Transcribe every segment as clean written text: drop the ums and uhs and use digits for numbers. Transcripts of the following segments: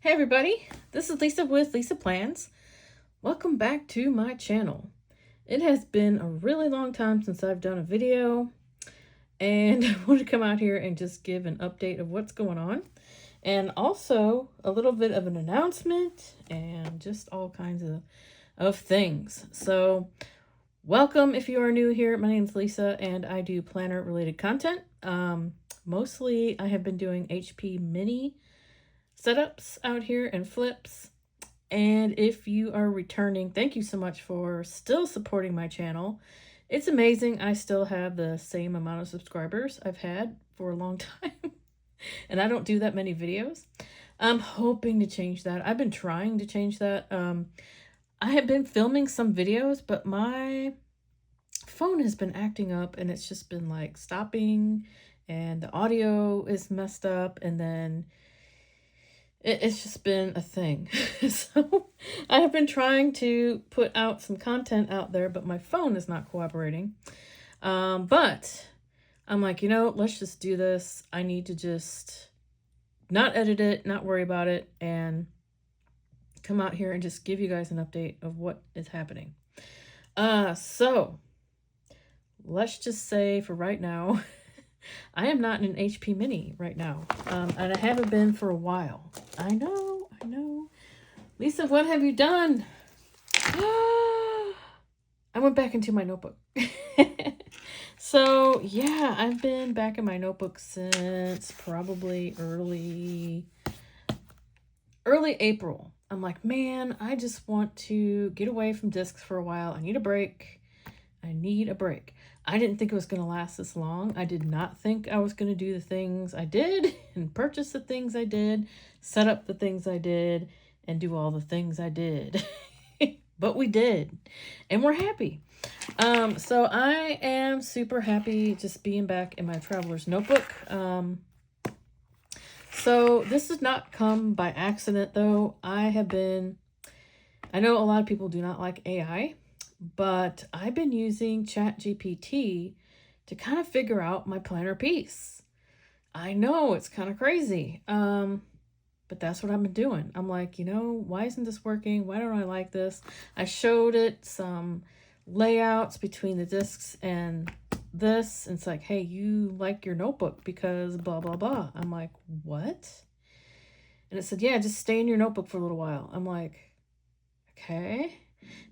Hey everybody, this is Lisa with Lisa Plans. Welcome back to my channel. It has been a really long time since I've done a video, and I want to come out here and just give an update of what's going on, and also a little bit of an announcement and just all kinds of things. So welcome if you are new here. My name is Lisa and I do planner related content. Mostly I have been doing HP mini setups out here and flips. And if you are returning, thank you so much for still supporting my channel. It's amazing I still have the same amount of subscribers I've had for a long time. And I don't do that many videos. I'm hoping to change that. I've been trying to change that. I have been filming some videos, but my phone has been acting up and it's just been like stopping and the audio is messed up, and then it's just been a thing. So I have been trying to put out some content out there, but my phone is not cooperating. But I'm like, let's just do this. I need to just not edit it, not worry about it, and come out here and just give you guys an update of what is happening. So let's just say for right now, I am not in an HP mini right now. And I haven't been for a while. I know. Lisa, what have you done? I went back into my notebook. So yeah, I've been back in my notebook since probably early April. I'm like, man, I just want to get away from discs for a while. I need a break. I didn't think it was going to last this long. I did not think I was going to do the things I did and purchase the things I did, set up the things I did, and do all the things I did. But we did, and we're happy. So I am super happy just being back in my traveler's notebook. So this did not come by accident, though. I know a lot of people do not like AI, but I've been using ChatGPT to kind of figure out my planner piece. I know it's kind of crazy, but that's what I've been doing. I'm like, why isn't this working? Why don't I like this? I showed it some layouts between the discs and this, and it's like, hey, you like your notebook because blah, blah, blah. I'm like, what? And it said, yeah, just stay in your notebook for a little while. I'm like, okay.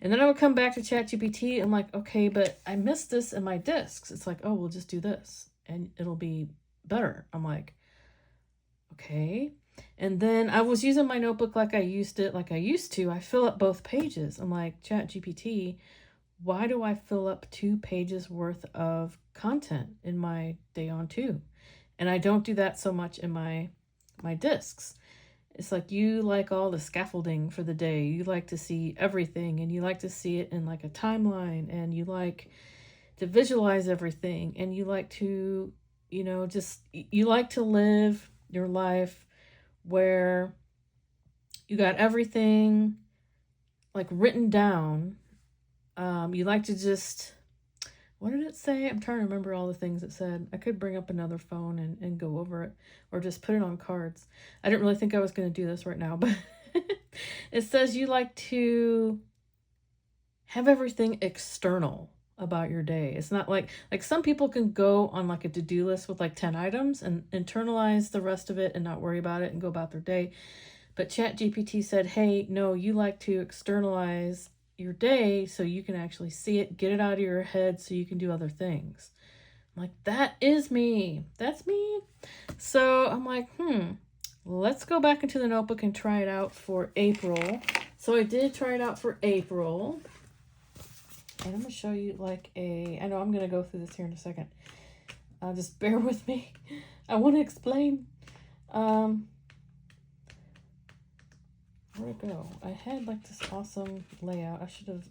And then I would come back to ChatGPT. I'm like, okay, but I missed this in my discs. It's like, oh, we'll just do this and it'll be better. I'm like, okay. And then I was using my notebook like I used to. I fill up both pages. I'm like, ChatGPT, why do I fill up 2 pages worth of content in my day on 2? And I don't do that so much in my discs. It's like, you like all the scaffolding for the day. You like to see everything, and you like to see it in like a timeline, and you like to visualize everything, and you like to, you like to live your life where you got everything like written down. You like to just, what did it say? I'm trying to remember all the things it said. I could bring up another phone and go over it, or just put it on cards. I didn't really think I was going to do this right now, but it says you like to have everything external about your day. It's not like some people can go on like a to-do list with like 10 items and internalize the rest of it and not worry about it and go about their day. But ChatGPT said, hey, no, you like to externalize your day so you can actually see it, get it out of your head so you can do other things. I'm like, that is me. That's me. So I'm like, let's go back into the notebook and try it out for April. So I did try it out for April. And I'm going to show you I know I'm going to go through this here in a second. Just bear with me. I want to explain. Where'd it go? I had like this awesome layout. I should have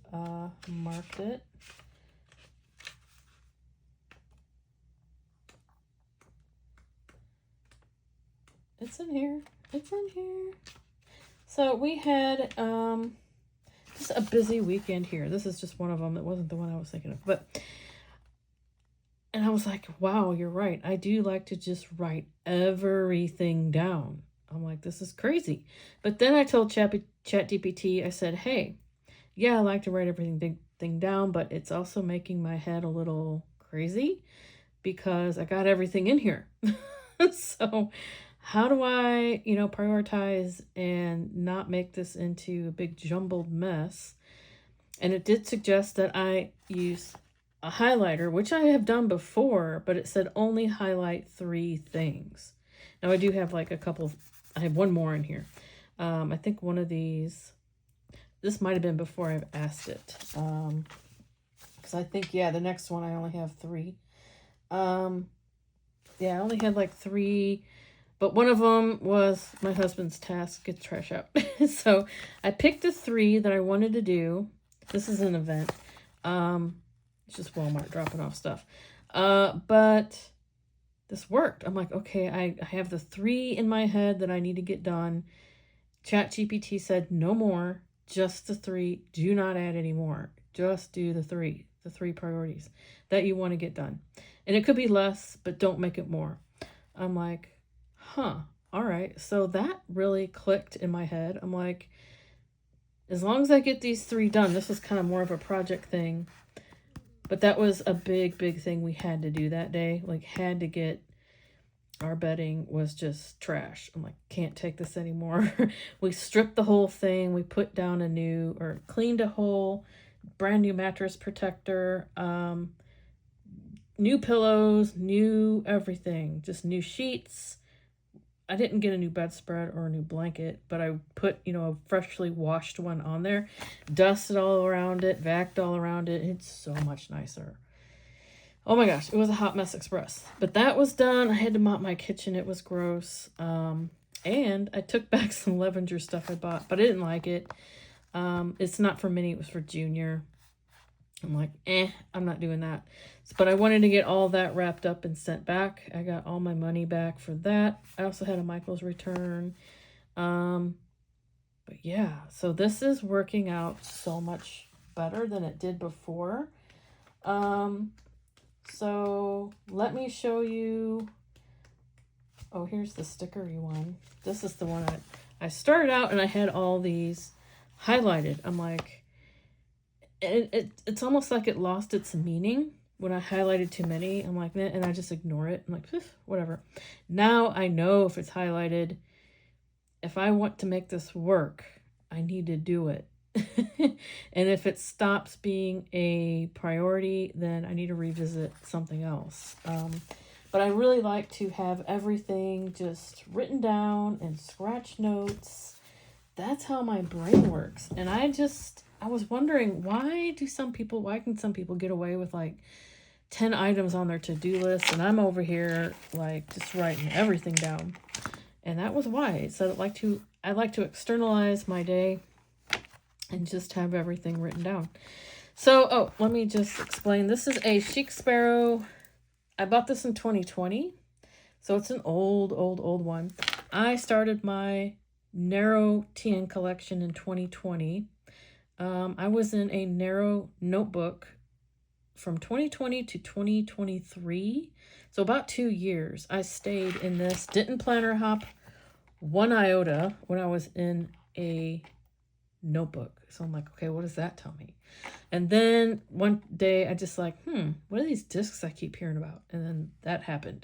marked it. It's in here. So we had just a busy weekend here. This is just one of them. It wasn't the one I was thinking of, and I was like, wow, you're right. I do like to just write everything down. I'm like, this is crazy. But then I told ChatGPT, I said, hey, yeah, I like to write everything down, but it's also making my head a little crazy because I got everything in here. So how do I, prioritize and not make this into a big jumbled mess? And it did suggest that I use a highlighter, which I have done before, but it said only highlight 3 things. Now I do have like a couple, I have one more in here. I think one of these, this might have been before I've asked it. Because I think, yeah, the next one I only have 3. Yeah, I only had like 3, but one of them was my husband's task, get the trash out. So I picked the 3 that I wanted to do. This is an event. It's just Walmart dropping off stuff. But this worked. I'm like, okay, I have the 3 in my head that I need to get done. ChatGPT said no more, just the 3. Do not add any more. Just do the 3 priorities that you want to get done. And it could be less, but don't make it more. I'm like, huh, all right. So that really clicked in my head. I'm like, as long as I get these 3 done, this was kind of more of a project thing. But that was a big, big thing we had to do that day. Like, had to get, our bedding was just trash. I'm like, can't take this anymore. We stripped the whole thing. We put down cleaned a whole brand new mattress protector, new pillows, new everything, just new sheets. I didn't get a new bedspread or a new blanket, but I put, a freshly washed one on there, dusted all around it, vacuumed all around it. It's so much nicer. Oh my gosh, it was a hot mess express. But that was done. I had to mop my kitchen. It was gross. And I took back some Levenger stuff I bought, but I didn't like it. It's not for Minnie, it was for Junior. I'm like, I'm not doing that. But I wanted to get all that wrapped up and sent back. I got all my money back for that. I also had a Michael's return. But yeah, so this is working out so much better than it did before. So let me show you. Oh, here's the stickery one. This is the one I started out and I had all these highlighted. I'm like, it's almost like it lost its meaning when I highlighted too many. I'm like, and I just ignore it. I'm like, whatever. Now I know if it's highlighted, if I want to make this work, I need to do it. And if it stops being a priority, then I need to revisit something else. But I really like to have everything just written down and scratch notes. That's how my brain works. And I was wondering, why can some people get away with like 10 items on their to-do list, and I'm over here like just writing everything down. And that was why. It said I like to externalize my day and just have everything written down. So, let me just explain. This is a Chic Sparrow. I bought this in 2020. So it's an old one. I started my Narrow TN collection in 2020. I was in a Narrow notebook from 2020 to 2023. So about 2 years I stayed in this. Didn't planner hop one iota when I was in a notebook. So I'm like, okay, what does that tell me? And then one day I just like, what are these discs I keep hearing about? And then that happened.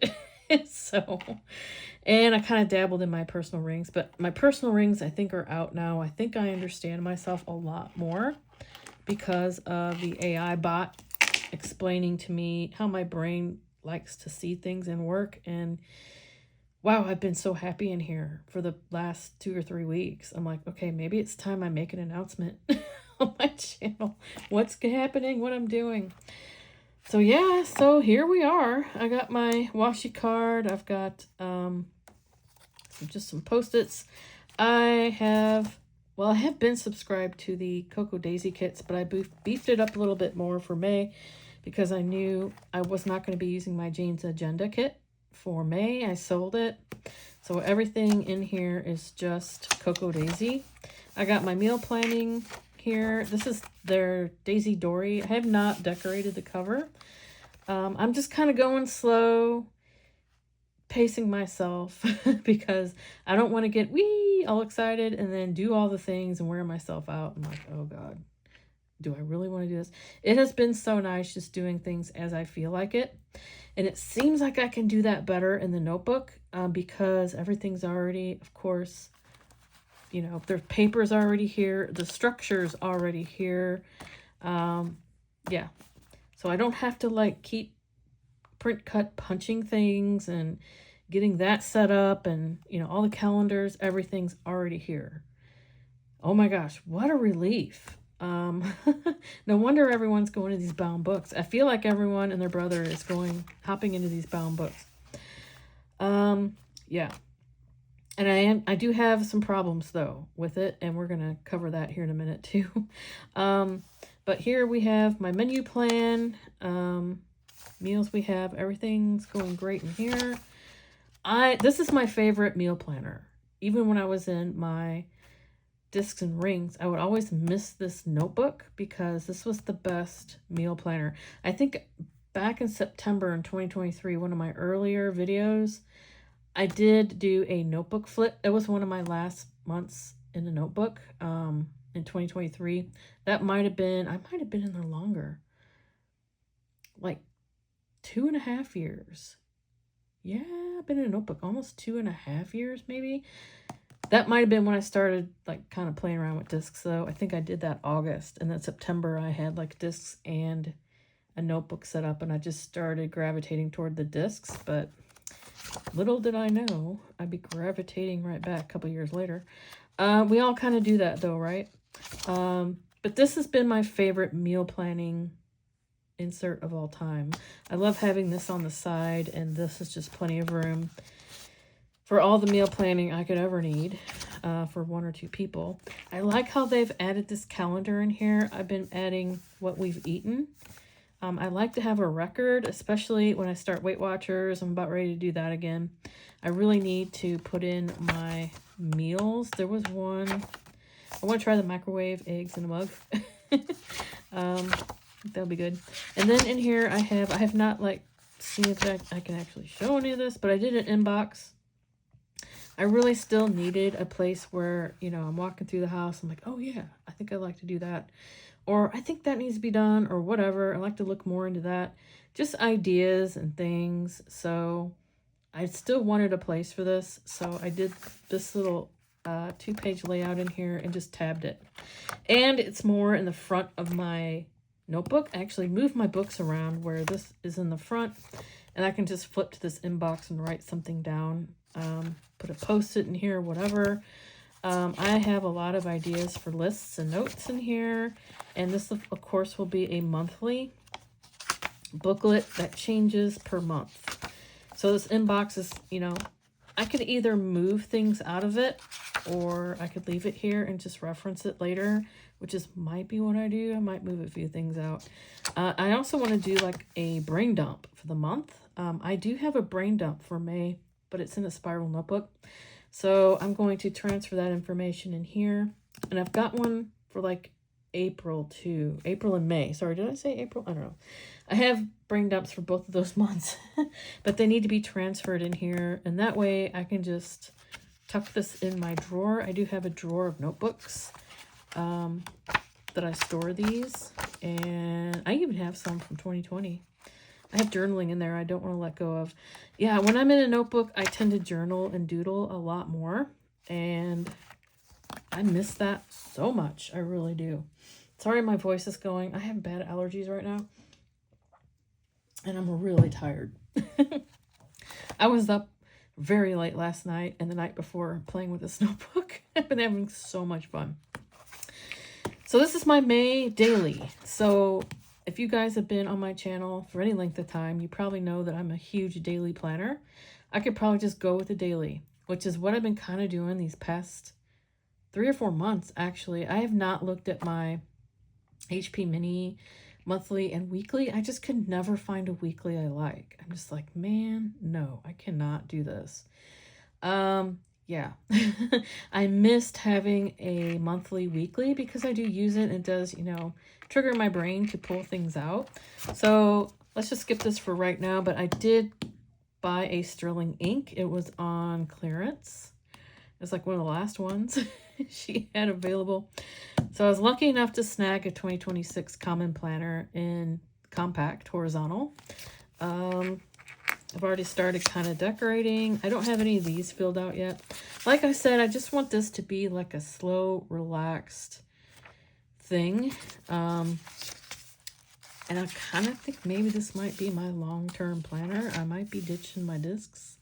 And I kind of dabbled in my personal rings, but my personal rings I think are out now. I think I understand myself a lot more because of the AI bot explaining to me how my brain likes to see things and work. And wow, I've been so happy in here for the last 2 or 3 weeks. I'm like, okay, maybe it's time I make an announcement on my channel. What's happening, what I'm doing. So yeah, so here we are. I got my washi card. I've got just some Post-its. I have been subscribed to the Cocoa Daisy kits, but I beefed it up a little bit more for May because I knew I was not going to be using my Jane's Agenda kit for May. I sold it. So everything in here is just Cocoa Daisy. I got my meal planning here. This is their Daisy Dory. I have not decorated the cover. I'm just kind of going slow. pacing myself because I don't want to get all excited and then do all the things and wear myself out. I'm like, oh God, do I really want to do this? It has been so nice just doing things as I feel like it. And it seems like I can do that better in the notebook because everything's already, of course, you know, the paper's already here. The structure's already here. Yeah. So I don't have to like keep print cut punching things and getting that set up and, you know, all the calendars, everything's already here. Oh my gosh, what a relief. No wonder everyone's going to these bound books. I feel like everyone and their brother is hopping into these bound books. Yeah. And I do have some problems though with it, and we're going to cover that here in a minute too. But here we have my menu plan, meals we have, everything's going great in here. This is my favorite meal planner. Even when I was in my discs and rings, I would always miss this notebook because this was the best meal planner. I think back in September in 2023, one of my earlier videos, I did do a notebook flip. It was one of my last months in the notebook in 2023. That might have been, I might have been in there longer. Like 2.5 years. Yeah, I've been in a notebook almost 2.5 years maybe. That might have been when I started like kind of playing around with discs though. I think I did that August, and then September I had like discs and a notebook set up, and I just started gravitating toward the discs, but little did I know I'd be gravitating right back a couple years later. We all kind of do that though, right? But this has been my favorite meal planning insert of all time. I love having this on the side, and this is just plenty of room for all the meal planning I could ever need for 1 or 2 people. I like how they've added this calendar in here. I've been adding what we've eaten. I like to have a record, especially when I start Weight Watchers. I'm about ready to do that again. I really need to put in my meals. There was one. I want to try the microwave eggs in a mug. That'll be good. And then in here I have not like seen if I can actually show any of this, but I did an inbox. I really still needed a place where, you know, I'm walking through the house. I'm like, oh yeah, I think I'd like to do that. Or I think that needs to be done or whatever. I like to look more into that. Just ideas and things. So I still wanted a place for this. So I did this little 2-page layout in here and just tabbed it. And it's more in the front of my notebook. I actually moved my books around where this is in the front. And I can just flip to this inbox and write something down. Put a post-it in here, whatever. I have a lot of ideas for lists and notes in here. And this, of course, will be a monthly booklet that changes per month. So this inbox is, you know, I could either move things out of it or I could leave it here and just reference it later, which is might be what I do. I might move a few things out. I also want to do like a brain dump for the month. I do have a brain dump for May, but it's in a spiral notebook. So I'm going to transfer that information in here. And I've got one for like April too. April and May. Sorry, did I say April? I don't know. I have brain dumps for both of those months. But they need to be transferred in here. And that way I can just tuck this in my drawer. I do have a drawer of notebooks that I store these. And I even have some from 2020. I have journaling in there I don't want to let go of. Yeah, when I'm in a notebook, I tend to journal and doodle a lot more. And I miss that so much. I really do. Sorry my voice is going. I have bad allergies right now. And I'm really tired. I was up very late last night and the night before playing with this notebook. I've been having so much fun. So this is my May daily. So if you guys have been on my channel for any length of time, you probably know that I'm a huge daily planner. I could probably just go with the daily, which is what I've been kind of doing these past 3 or 4 months, actually. I have not looked at my HP Mini monthly and weekly. I just could never find a weekly I like. I'm just like, man, no, I cannot do this. Yeah. I missed having a monthly weekly because I do use it and it does, you know, trigger my brain to pull things out. So let's just skip this for right now, but I did buy a Sterling ink. It was on clearance. It's like one of the last ones she had available. So I was lucky enough to snag a 2026 Common Planner in compact horizontal. I've already started kind of decorating. I don't have any of these filled out yet. Like I said, I just want this to be like a slow, relaxed thing. And I kind of think maybe this might be my long-term planner. I might be ditching my discs.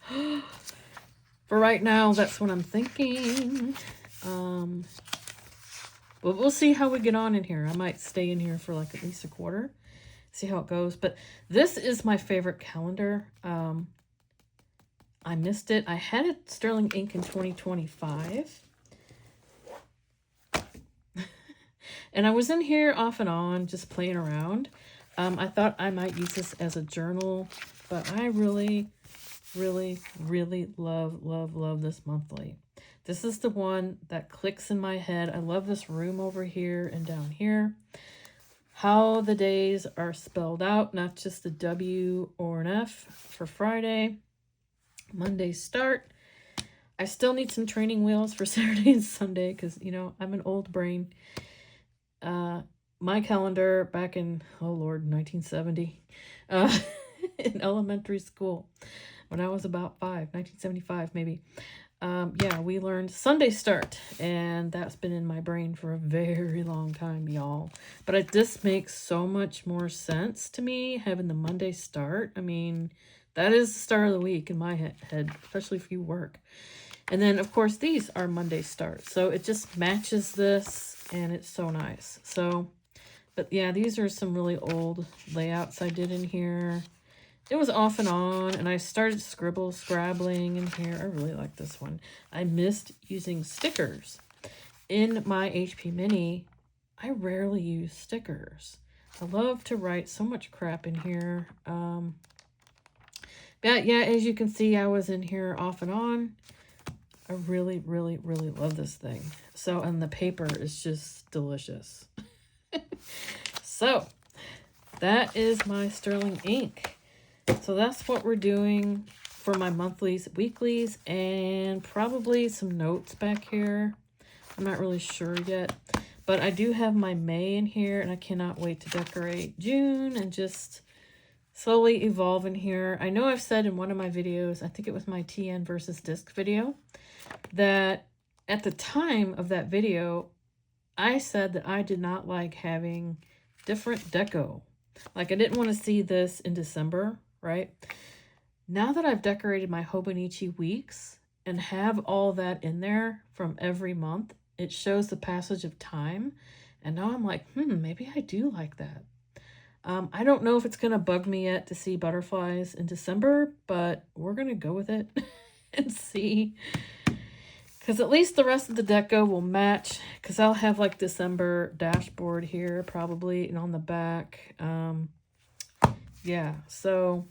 For right now, that's what I'm thinking. But we'll see how we get on in here. I might stay in here for like at least a quarter. See how it goes. But this is my favorite calendar. I missed it. I had a Sterling ink in 2025. And I was in here off and on, just playing around. I thought I might use this as a journal, but I really, really, really love this monthly. This is the one that clicks in my head. I love this room over here and down here. How the days are spelled out, not just a W or an F for Friday. Monday start. I still need some training wheels for Saturday and Sunday because, you know, I'm an old brain. My calendar back in, oh Lord, 1970, in elementary school when I was about 1975 maybe. Yeah, we learned Sunday start, and that's been in my brain for a very long time, y'all. But this makes so much more sense to me, having the Monday start. I mean, that is the start of the week in my head, especially if you work. And then, of course, these are Monday start. So it just matches this, and it's so nice. So, but yeah, these are some really old layouts I did in here. It was off and on, and I started scrabbling in here. I really like this one. I missed using stickers. In my HP Mini, I rarely use stickers. I love to write so much crap in here. But yeah, as you can see, I was in here off and on. I really, really, really love this thing. So, and the paper is just delicious. So, that is my Sterling ink. So that's what we're doing for my monthlies, weeklies, and probably some notes back here. I'm not really sure yet, but I do have my May in here, and I cannot wait to decorate June and just slowly evolve in here. I know I've said in one of my videos, I think it was my TN versus disc video, that at the time of that video, I said that I did not like having different deco. Like I didn't want to see this in December, right? Now that I've decorated my Hobonichi weeks and have all that in there from every month, it shows the passage of time. And now I'm like, maybe I do like that. I don't know if it's going to bug me yet to see butterflies in December, but we're going to go with it and see. Because at least the rest of the deco will match. Because I'll have like December dashboard here probably, and on the back. Yeah, so,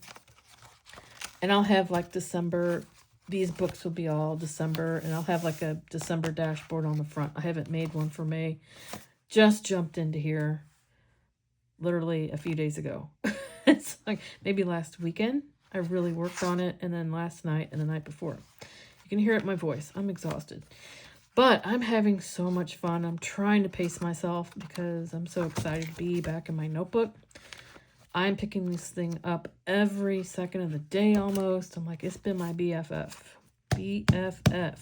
and I'll have like December, these books will be all December, and I'll have like a December dashboard on the front. I haven't made one for May. Just jumped into here literally a few days ago. It's like maybe last weekend. I really worked on it, and then last night and the night before. You can hear it in my voice. I'm exhausted. But I'm having so much fun. I'm trying to pace myself because I'm so excited to be back in my notebook. I'm picking this thing up every second of the day almost. I'm like, it's been my BFF. BFF.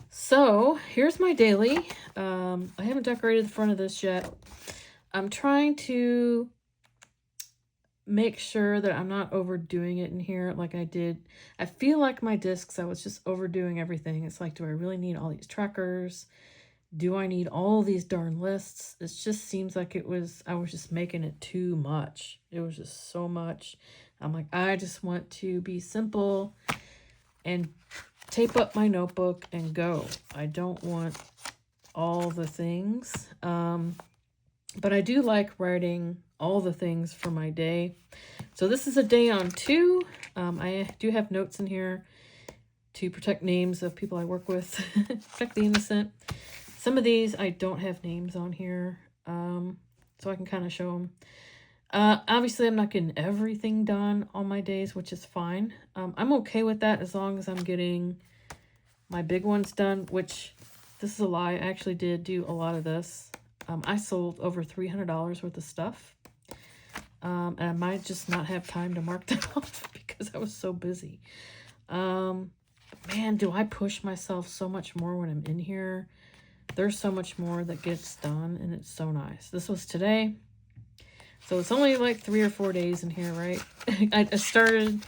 So, here's my daily. I haven't decorated the front of this yet. I'm trying to make sure that I'm not overdoing it in here like I did. I feel like my discs, I was just overdoing everything. It's like, do I really need all these trackers? Do I need all these darn lists? It just seems like I was just making it too much. It was just so much. I'm like, I just want to be simple and tape up my notebook and go. I don't want all the things. But I do like writing all the things for my day. So this is a day on 2. I do have notes in here to protect names of people I work with. Protect the innocent. Some of these I don't have names on here, so I can kind of show them. Obviously, I'm not getting everything done on my days, which is fine. I'm okay with that as long as I'm getting my big ones done, which this is a lie. I actually did do a lot of this. I sold over $300 worth of stuff. And I might just not have time to mark that off because I was so busy. Man, do I push myself so much more when I'm in here. There's so much more that gets done, and it's so nice. This was today. So it's only like 3 or 4 days in here, right? I started,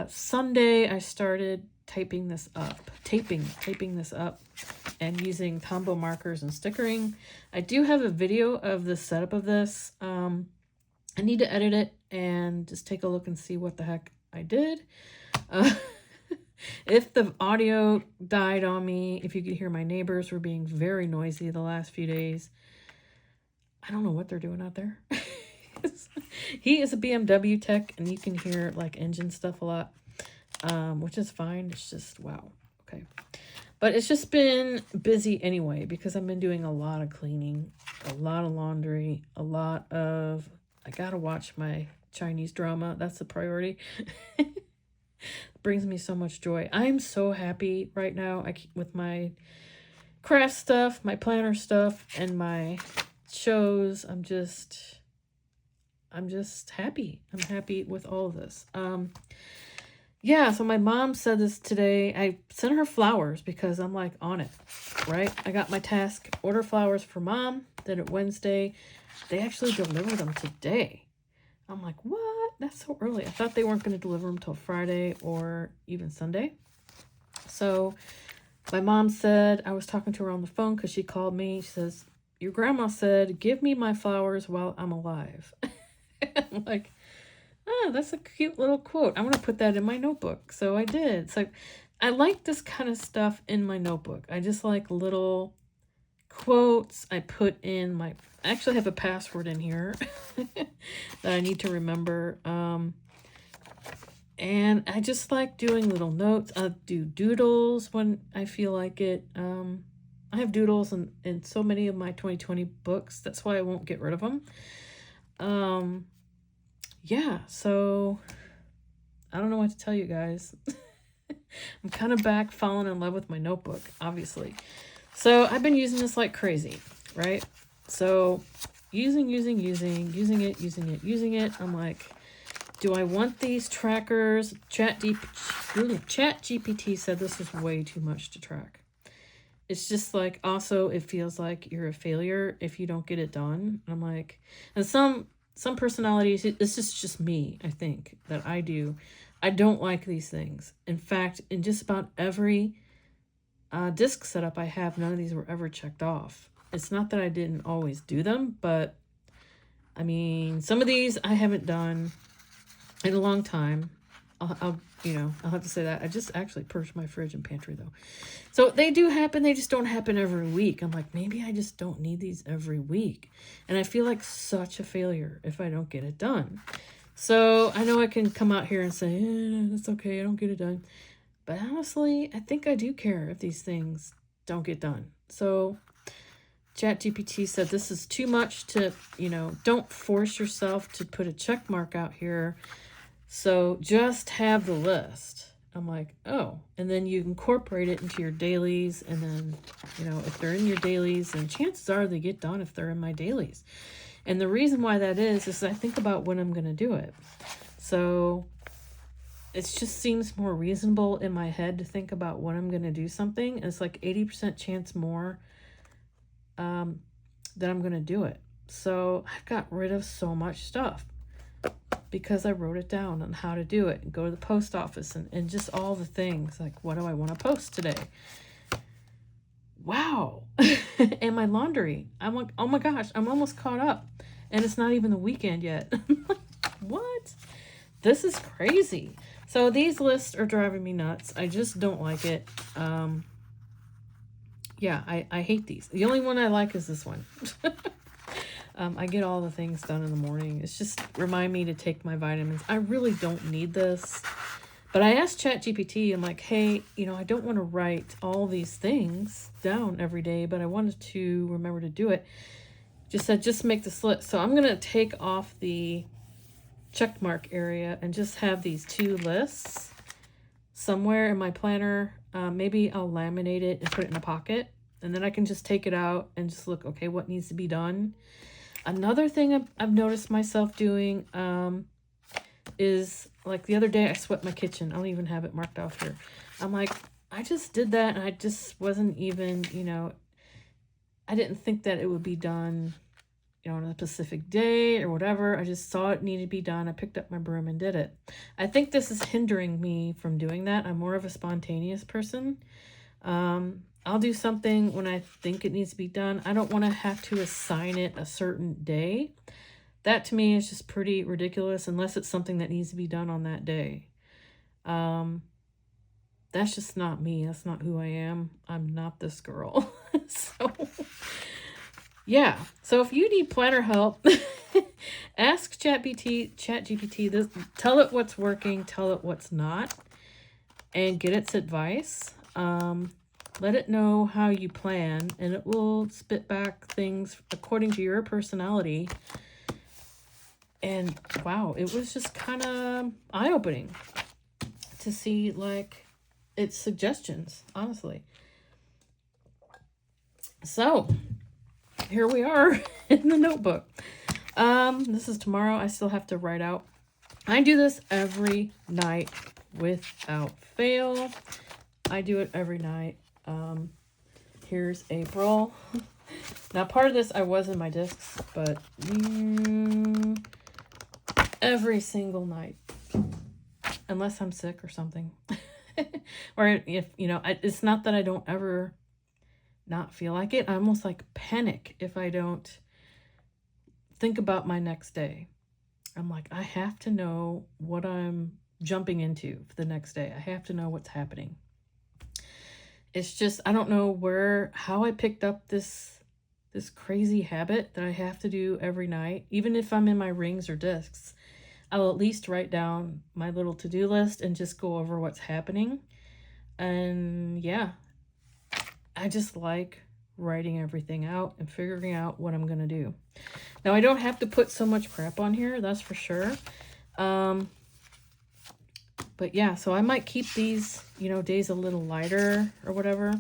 Sunday, I started taping this up, and using combo markers and stickering. I do have a video of the setup of this. I need to edit it and just take a look and see what the heck I did. If the audio died on me, if you could hear my neighbors were being very noisy the last few days. I don't know what they're doing out there. He is a BMW tech, and you can hear like engine stuff a lot, which is fine. It's just, wow. Okay. But it's just been busy anyway, because I've been doing a lot of cleaning, a lot of laundry, I gotta watch my Chinese drama. That's a priority. Brings me so much joy. I'm so happy right now with my craft stuff, my planner stuff, and my shows. I'm just happy. I'm happy with all of this. Yeah, so my mom said this today. I sent her flowers because I'm like on it, right? I got my task, order flowers for mom. Then at Wednesday, they actually delivered them today. I'm like, what? That's so early. I thought they weren't going to deliver them till Friday or even Sunday. So my mom said, I was talking to her on the phone because she called me. She says, your grandma said, give me my flowers while I'm alive. I'm like, that's a cute little quote. I'm going to put that in my notebook. So I did. So I like this kind of stuff in my notebook. I just like little quotes. I actually have a password in here that I need to remember. And I just like doing little notes. I do doodles when I feel like it. I have doodles in so many of my 2020 books. That's why I won't get rid of them. Yeah, so I don't know what to tell you guys. I'm kind of back falling in love with my notebook, obviously. So I've been using this like crazy, right? So using it. I'm like, do I want these trackers? ChatGPT said this is way too much to track. It's just like, also, it feels like you're a failure if you don't get it done. I'm like, and some personalities, this is just me, I think, that I don't like these things. In fact, in just about every disc setup I have, none of these were ever checked off. It's not that I didn't always do them, but I mean, some of these I haven't done in a long time. I'll have to say that. I just actually purged my fridge and pantry though. So they do happen. They just don't happen every week. I'm like, maybe I just don't need these every week. And I feel like such a failure if I don't get it done. So I know I can come out here and say, that's okay, I don't get it done. But honestly, I think I do care if these things don't get done. So ChatGPT said this is too much to, don't force yourself to put a check mark out here. So just have the list. I'm like, oh, and then you incorporate it into your dailies. And then, if they're in your dailies, then chances are they get done if they're in my dailies. And the reason why that is I think about when I'm going to do it. So it just seems more reasonable in my head to think about when I'm going to do something. And it's like 80% chance more that I'm going to do it. So I've got rid of so much stuff because I wrote it down on how to do it and go to the post office and just all the things like, what do I want to post today? Wow. And my laundry. I'm like, oh my gosh, I'm almost caught up and it's not even the weekend yet. I'm like, what? This is crazy. So these lists are driving me nuts. I just don't like it. Yeah, I hate these. The only one I like is this one. I get all the things done in the morning. It's just remind me to take my vitamins. I really don't need this. But I asked ChatGPT, I'm like, hey, I don't want to write all these things down every day, but I wanted to remember to do it. just said, just make this list. So I'm going to take off the check mark area and just have these 2 lists somewhere in my planner. Maybe I'll laminate it and put it in a pocket, and then I can just take it out and just look, okay, what needs to be done. Another thing I've noticed myself doing is, like the other day I swept my kitchen. I don't even have it marked off here. I'm like, I just did that, and I just wasn't even, I didn't think that it would be done, on a specific day or whatever. I just saw it needed to be done. I picked up my broom and did it. I think this is hindering me from doing that. I'm more of a spontaneous person. I'll do something when I think it needs to be done. I don't want to have to assign it a certain day. That to me is just pretty ridiculous unless it's something that needs to be done on that day. That's just not me. That's not who I am. I'm not this girl. So yeah. So if you need planner help, ask ChatGPT this, tell it what's working, tell it what's not, and get its advice. Let it know how you plan, and it will spit back things according to your personality. And wow, it was just kind of eye-opening to see, like, its suggestions, honestly. So here we are in the notebook. This is tomorrow. I still have to write out. I do this every night without fail. I do it every night. Here's April. Now, part of this I was in my discs, but every single night, unless I'm sick or something. Or if, it's not that I don't ever not feel like it. I almost like panic if I don't think about my next day. I'm like, I have to know what I'm jumping into for the next day. I have to know what's happening. It's just, I don't know how I picked up this crazy habit that I have to do every night. Even if I'm in my rings or discs, I'll at least write down my little to-do list and just go over what's happening. And yeah, I just like writing everything out and figuring out what I'm going to do. Now, I don't have to put so much crap on here, that's for sure. But yeah, so I might keep these, days a little lighter or whatever.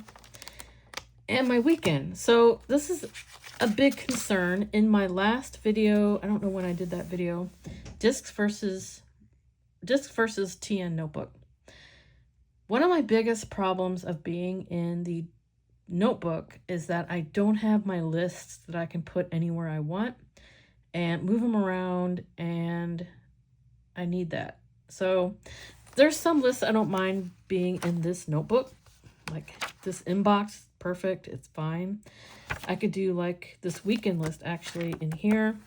And my weekend. So this is a big concern. In my last video, I don't know when I did that video, discs versus TN notebook. One of my biggest problems of being in the notebook is that I don't have my lists that I can put anywhere I want and move them around, and I need that. So there's some lists I don't mind being in this notebook, like this inbox, perfect, it's fine. I could do like this weekend list actually in here.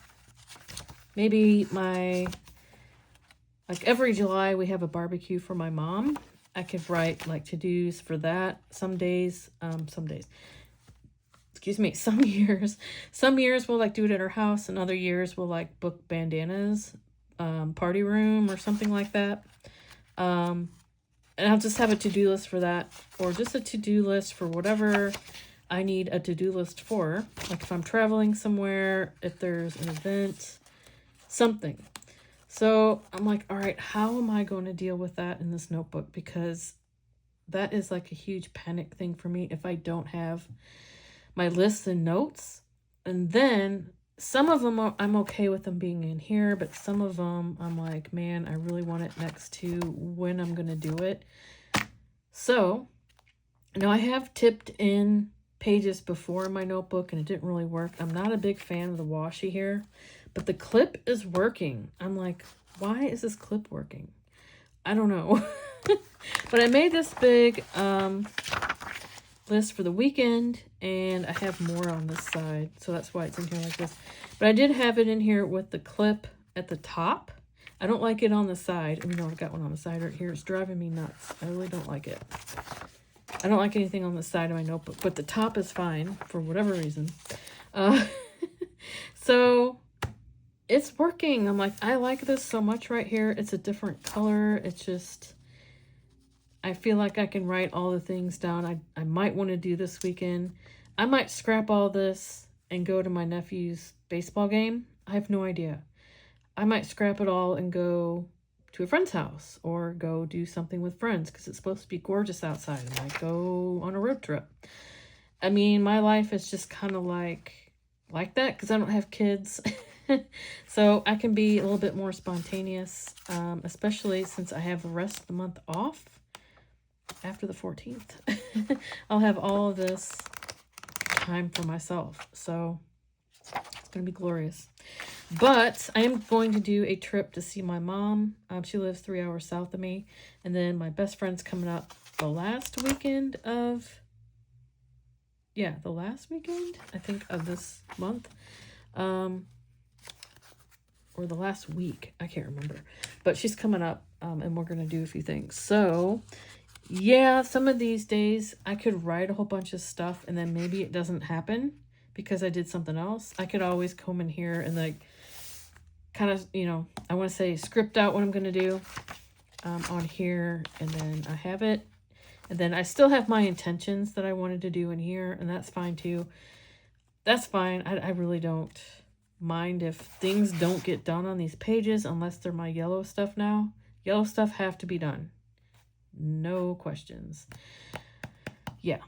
Maybe like every July we have a barbecue for my mom. I could write like to-dos for that. Some years we'll like do it at her house, and other years we'll like book bandanas, party room or something like that. And I'll just have a to-do list for that, or just a to-do list for whatever I need a to-do list for. Like if I'm traveling somewhere, if there's an event, something. So I'm like, all right, how am I going to deal with that in this notebook? Because that is like a huge panic thing for me if I don't have my lists and notes. And then some of them I'm okay with them being in here, but some of them I'm like, man, I really want it next to when I'm going to do it. So now I have tipped in pages before in my notebook and it didn't really work. I'm not a big fan of the washi here, but the clip is working. I'm like, why is this clip working? I don't know. But I made this big list for the weekend, and I have more on this side, so that's why it's in here like this. But I did have it in here with the clip at the top. I don't like it on the side. I've got one on the side right here. It's driving me nuts. I really don't like it. I don't like anything on the side of my notebook, but the top is fine for whatever reason. So it's working. I'm like, I like this so much right here. It's a different color. It's just, I feel like I can write all the things down I might want to do this weekend. I might scrap all this and go to my nephew's baseball game, I have no idea. I might scrap it all and go to a friend's house or go do something with friends because it's supposed to be gorgeous outside. I might go on a road trip. I mean, my life is just kind of like that because I don't have kids. So I can be a little bit more spontaneous, especially since I have the rest of the month off after the 14th. I'll have all of this time for myself. So it's going to be glorious. But I am going to do a trip to see my mom. She lives 3 hours south of me. And then my best friend's coming up the last weekend of... Yeah, the last weekend, I think, of this month. Or the last week. I can't remember. But she's coming up, and we're going to do a few things. So, yeah, some of these days, I could write a whole bunch of stuff, and then maybe it doesn't happen because I did something else. I could always come in here and, like, kind of, you know, I want to say script out what I'm going to do on here, and then I have it. And then I still have my intentions that I wanted to do in here, and that's fine too. That's fine. I really don't mind if things don't get done on these pages unless they're my yellow stuff now. Yellow stuff have to be done. No questions. Yeah.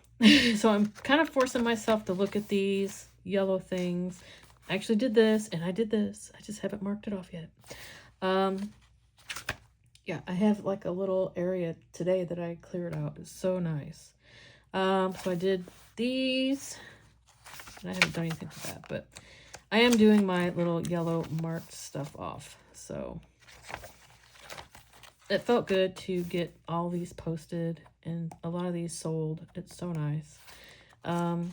So I'm kind of forcing myself to look at these yellow things. I actually did this and I did this. I just haven't marked it off yet. Yeah, I have like a little area today that I cleared out. It's so nice. So I did these. And I haven't done anything with that, but I am doing my little yellow marked stuff off. So it felt good to get all these posted and a lot of these sold. It's so nice. And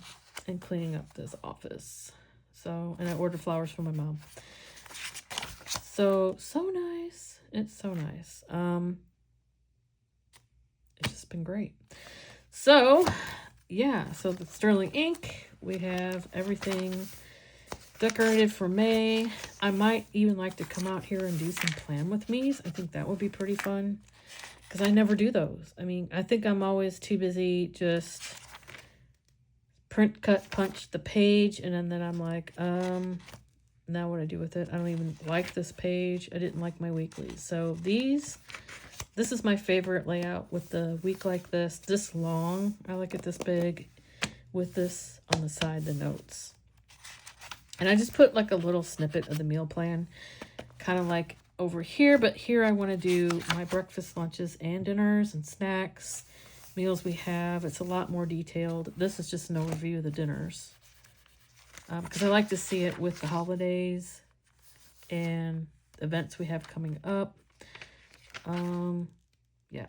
cleaning up this office. So, and I ordered flowers for my mom. So nice. It's so nice. It's just been great. So, yeah. So the Sterling ink. We have everything decorated for May. I might even like to come out here and do some plan with me's. I think that would be pretty fun. Because I never do those. I mean, I think I'm always too busy just print, cut, punch the page. And then I'm like, now what do I do with it? I don't even like this page. I didn't like my weeklies. So this is my favorite layout with the week like this long. I like it this big with this on the side, the notes. And I just put like a little snippet of the meal plan kind of like over here. But here I want to do my breakfast, lunches, and dinners and snacks, meals we have. It's a lot more detailed. This is just an overview of the dinners. Because I like to see it with the holidays and events we have coming up. Yeah.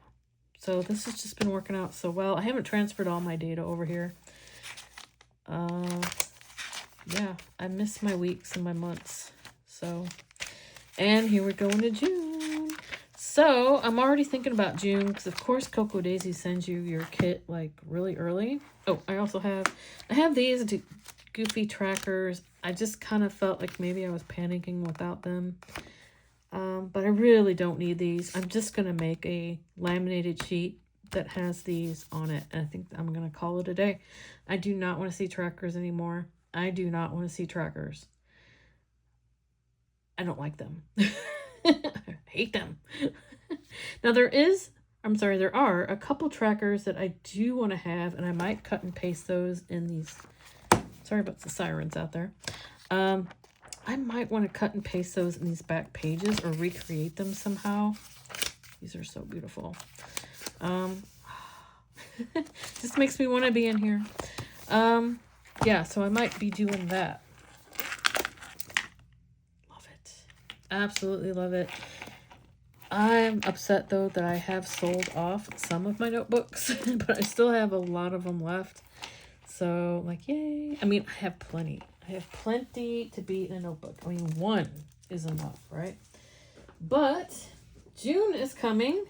So this has just been working out so well. I haven't transferred all my data over here. Yeah, I miss my weeks and my months. So, and here we go into June. So I'm already thinking about June because of course Cocoa Daisy sends you your kit like really early. Oh, I have these goofy trackers. I just kind of felt like maybe I was panicking without them. But I really don't need these. I'm just going to make a laminated sheet that has these on it. And I think I'm going to call it a day. I do not want to see trackers anymore. I do not want to see trackers. I don't like them. I hate them. Now there are a couple trackers that I do want to have, and I might cut and paste those in these. Sorry about the sirens out there. I might want to cut and paste those in these back pages or recreate them somehow. These are so beautiful. Just makes me want to be in here. Yeah, so I might be doing that. Love it. Absolutely love it. I'm upset, though, that I have sold off some of my notebooks, but I still have a lot of them left. So, like, yay. I mean, I have plenty. I have plenty to be in a notebook. I mean, one is enough, right? But June is coming.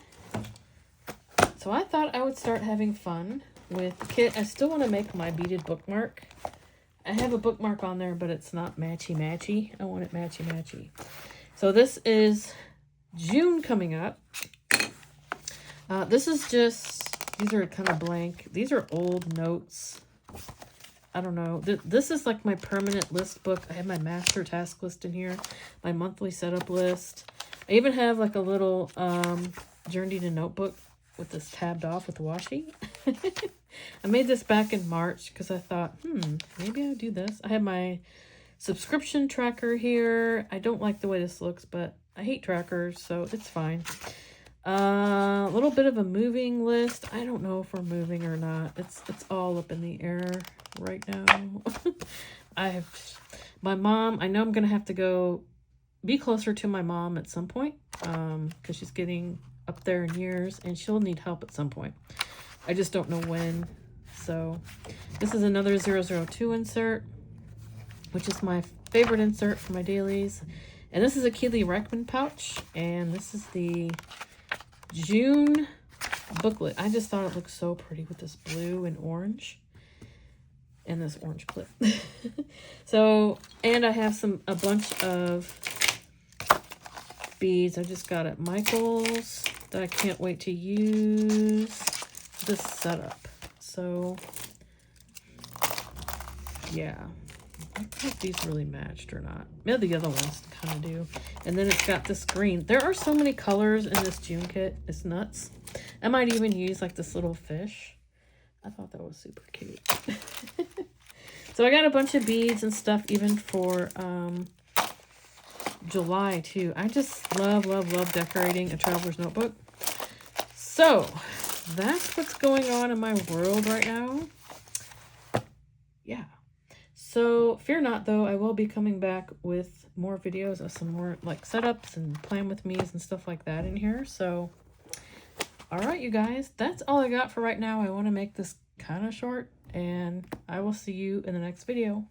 So I thought I would start having fun with the kit. I still want to make my beaded bookmark. I have a bookmark on there, but it's not matchy-matchy. I want it matchy-matchy. So this is June coming up. This is just, these are kind of blank. These are old notes I don't know. This is like my permanent list book. I have my master task list in here, my monthly setup list. I even have like a little Journey to notebook with this tabbed off with washi. I made this back in March because I thought, maybe I'll do this. I have my subscription tracker here. I don't like the way this looks, but I hate trackers, so it's fine. A little bit of a moving list. I don't know if we're moving or not. It's all up in the air right now. My mom, I know I'm gonna have to go be closer to my mom at some point, because she's getting up there in years and she'll need help at some point. I just don't know when. So this is another 002 insert, which is my favorite insert for my dailies. And this is a Keely Reichman pouch, and this is the June booklet. I just thought it looked so pretty with this blue and orange and this orange clip. So, and I have a bunch of beads I just got at Michael's that I can't wait to use this setup. So yeah, I don't know if these really matched or not. Maybe the other ones kind of do. And then it's got this green. There are so many colors in this June kit. It's nuts. I might even use like this little fish. I thought that was super cute. So I got a bunch of beads and stuff even for July too. I just love, love, love decorating a traveler's notebook. So that's what's going on in my world right now. Yeah. So fear not though, I will be coming back with more videos of some more like setups and plan with me's and stuff like that in here. So all right, you guys, that's all I got for right now. I want to make this kind of short, and I will see you in the next video.